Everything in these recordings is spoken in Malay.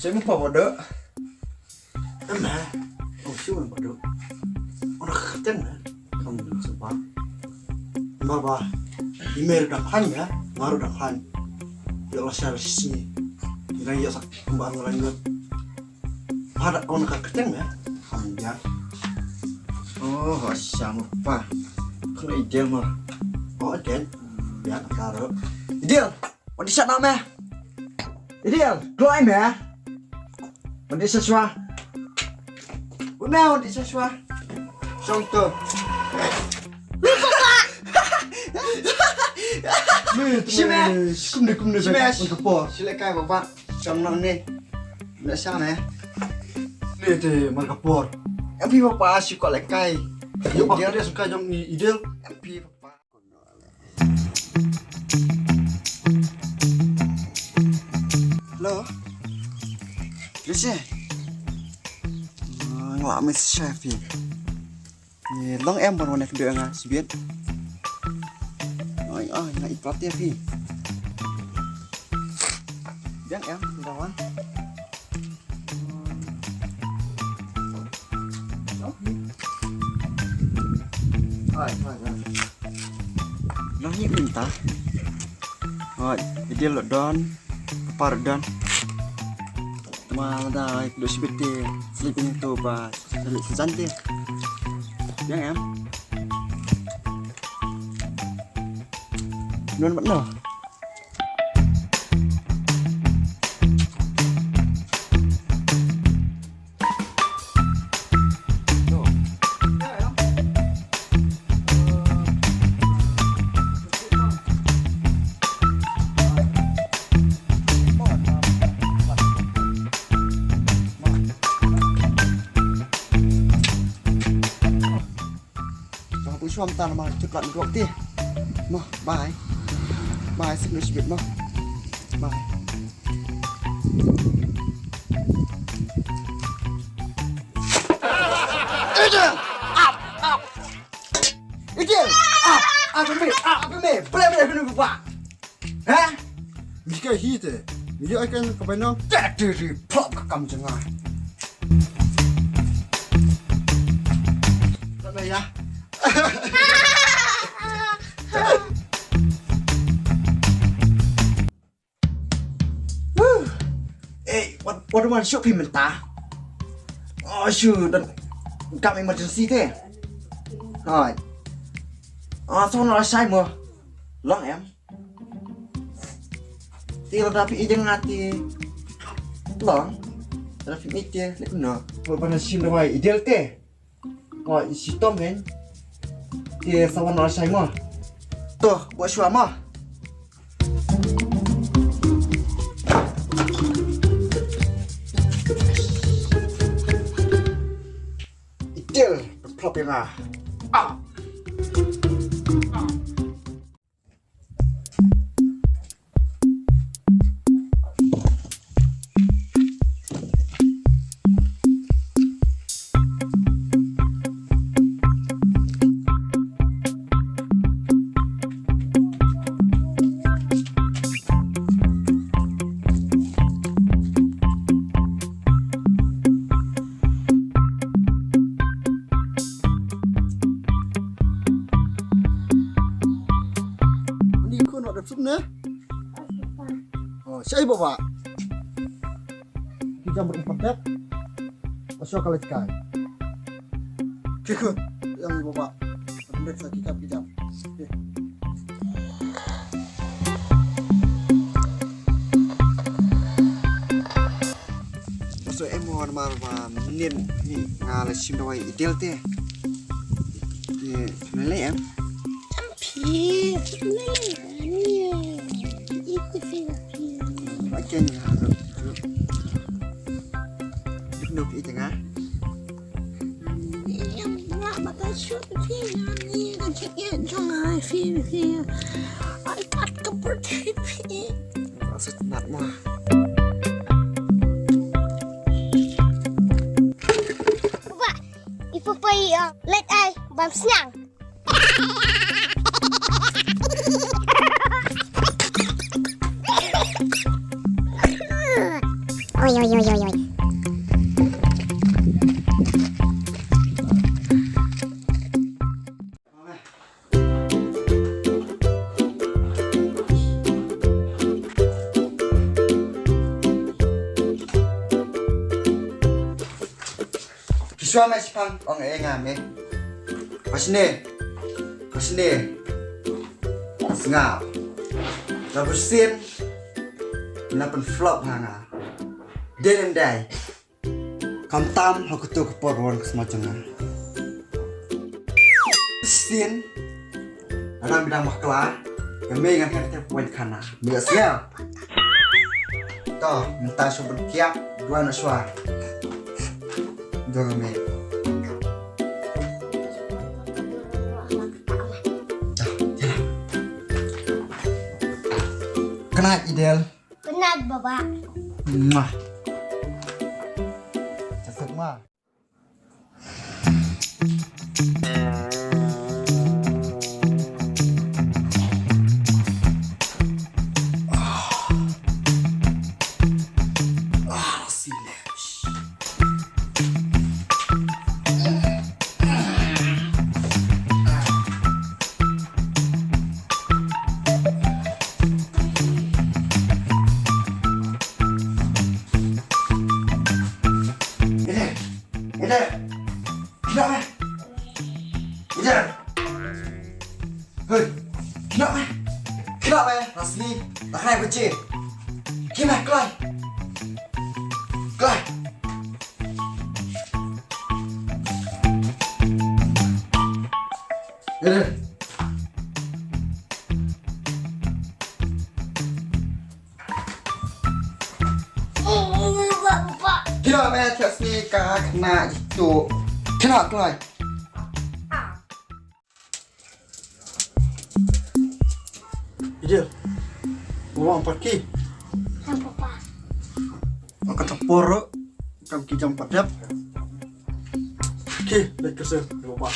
Saya mau bodoh. Emang, siapa yang bodoh? Orang kerja kan? Kamu bilang sebab. Mama, email dapat ya, ngaruh dapat. Ya Allah saya sini. Kira ya sak kembang lanjut. Ada orang kerja ya? Kamu biar. Oh, siapa lupa. Kalau ideal mah. Oh, den. Biar taruh. Ideal. Mau di sana mah. Ideal. Keluar ya. Mau di sesuai. Mau di sesuai. Contoh. Kumne Smash. Silakan Bapak. Sama nih. Nggak sana ya. Nih deh, markapor. Tapi Bapak suka lekai. Yuk, dia suka jom ni ideal. Tapi Bapak. Halo. Bisa. Ngelamin chef ya. Long em baru naik dia nggak sih biar. Nggak ikut ya Pi. Biang em kawan. Long ini minta. Jadi lo don, pardon. Malah itu seperti sleeping itu bah, cantik. Biang em. Non benar. Suam tan mà chụp lặn gọn tia mà bài xin được biệt mà bài Apa Pak? Hah? Jika hite, dia akan kebenar. Jadi plop ke kamu jangan. Mana ya? What do you want to show him mentah? Oh shoot, dan kami emergency thế. Rồi. Sao nó sai mà? Long em. Thì là tapi ijeng ngati. Long. Tapi ije lek no. Bukan sim dawai ideal teh. Kok si Tom kan? Dia sawan nó sai mà. Tuh, buat suama. Ideal, plop yang ah. Súp nữa. Siapa bapak? Kita berempat masuk kalau sekali. Kikut yang bapak. Pendek kita pinjam. So em mau mal menit ni ngala sim dawai ideal teh. Ni em. Champi, Macam ni harus. Nuk itu ngah. yang nak makan sup ni kan cakap jangan feel. I got kepercayaan. Rasa tenat mah. Bapak, ibu pergi let I bam senang. Oi. suami sepang orang ngame. Pasne. Sengau. Dah bersin. Napen flop hanga. Day and day. Kam tam aku tu keperluan semacamnya. Sin. Orang bidang maklar. Kami ingat kita poin kana. Biasa. Toh, minta sobat kiap dua anak suar. Jangan me. Kena ideal. Penat Bapak. Mah. Cakap mah. Kenapa? Rasmi, tak kena bercih. Gimana, Klay? Ini. Bapak. Kenapa? Rasmi kena itu. Kenapa, Klay? Ideal. Bawa 4 ki. Bapak. Maka tempur kam ki jam 4 jam. Ki, baik kerja Bapak.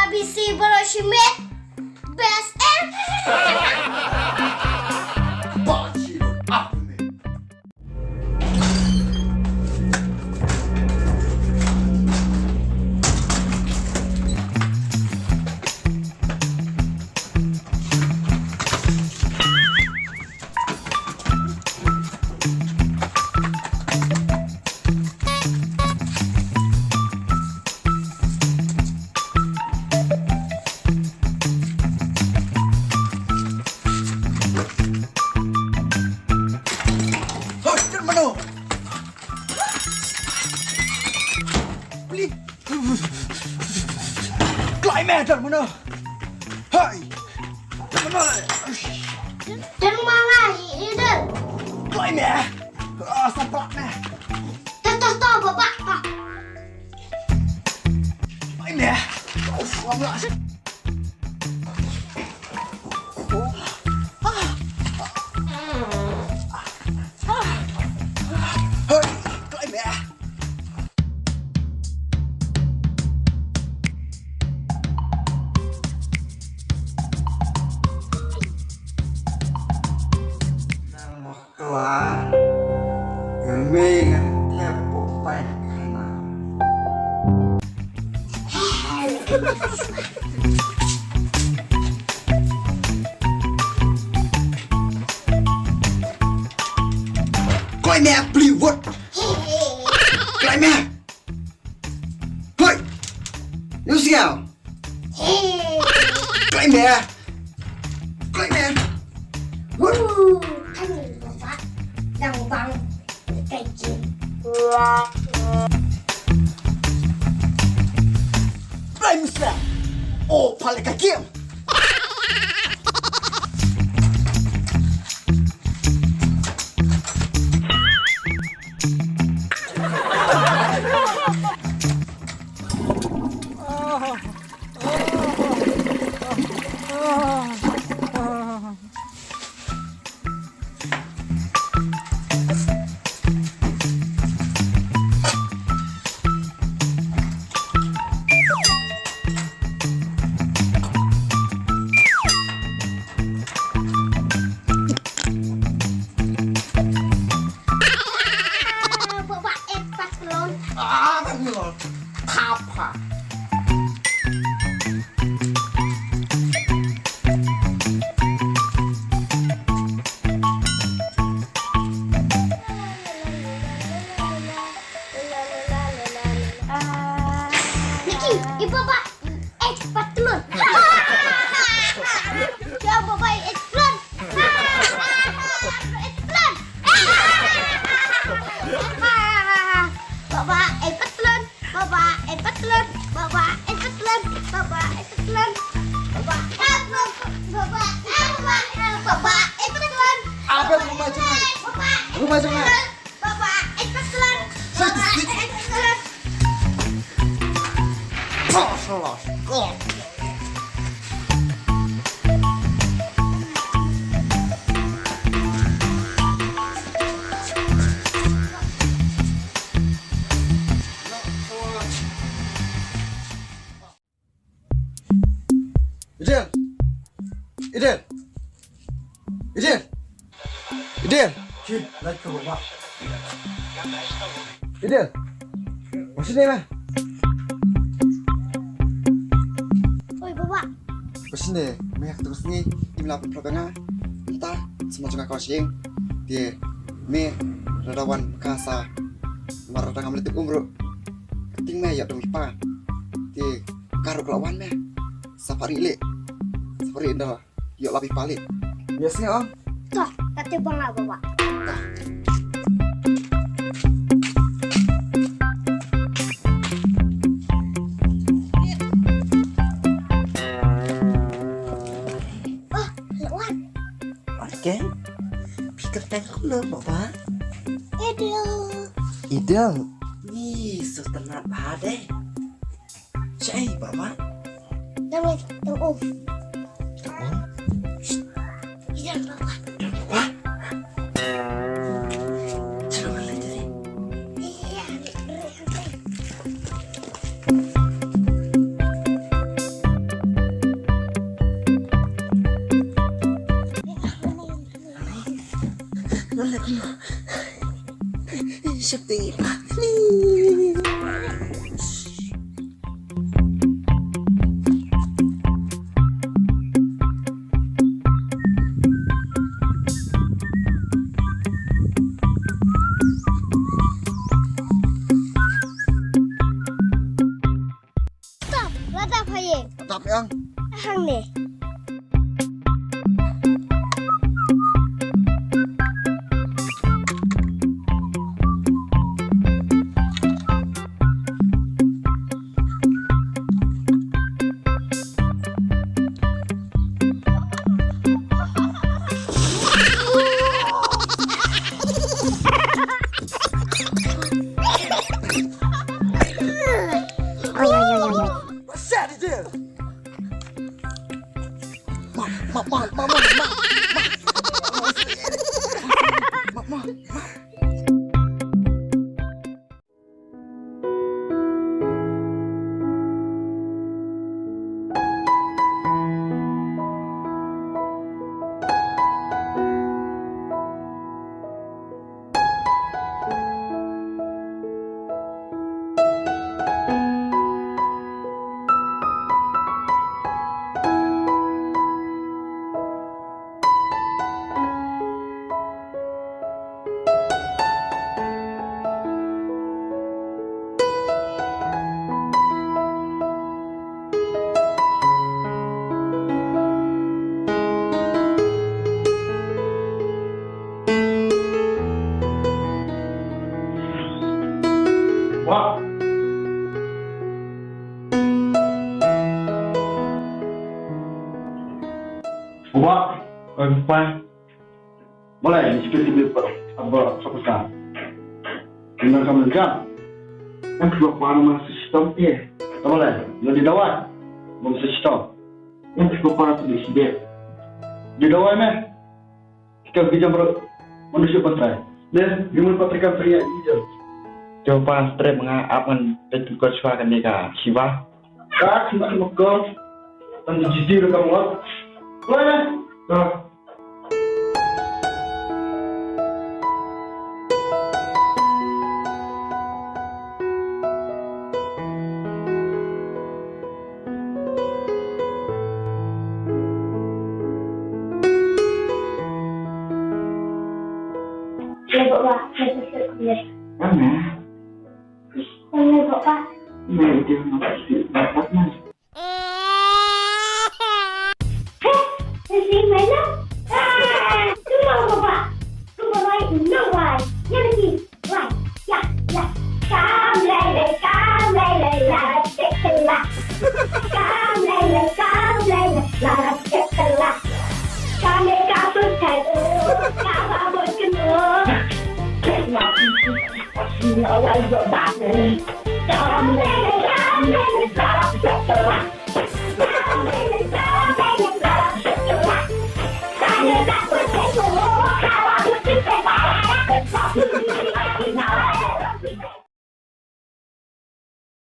PBC Berashimit Best M. Dar mana? Hai. Dar mana? Dan mana ini dan? Klay me. Sampak me. Tahu Bapak. Klay me. Wala. Hai, klay me. Wah, kami ngetep popai kana. Klay me beli what? Klay me. Hoi. Yêu siêu. Klay me. Klay me. Anh nhìn Bapak đang băng cây chim. Klay me siêu. Oh, paling kakiem. Bapak cepat telur. Ya Bapak telur. Telur. Bapak telur. Bapak telur. Bapak telur. Bapak telur. Bapak telur. Apa rumah jangan? Rumah jangan. Bapak telur. Salah. Kok. Idel. Cik, lagi ke bapak. Idel. Sini mah. Oi Bapak. Sini, meh terus ni imlap propena. Kita semua juga kau sing. Dia meh radawan kasa. Marada ngamlet umro. Ting meh ya dong ipa. Dia karo kelawan meh. Safari le. Safari dah. Yuk lebih palit. Biasanya om. Tuh, kata bang lah Bapak. Lewat. Oke. Pikir tengok lo bapak. Idel. Ni setelah ada. Cai bapak. Nama tunggu. Tengok. Iya Bapak. Wah. Coba lihat tadi. Iya. Nolak lo. Siapa yang ipa? Stop. Lada payeng. Tapi ang. Hang nih. Besar Idel. Ma. Wah. Bapak, apa? Boleh diskusi berapa? Apa sekarang? Dengan kamu juga? Yang kedua para sistem ya. Boleh, jadi dawat. Mau sistem. Yang kedua para tulis dia. Di dawat meh. Kita bisa manusia patrai. Dan gimana patrikan pria hijau? Coba stres mengapakan petugas suara mereka siapa? Kak, siapa kau? Tanda jujur kamu. Boleh? Nah. Ya Bapak, saya Mana? Bapak. Nah, itu masih dapat No, I go back.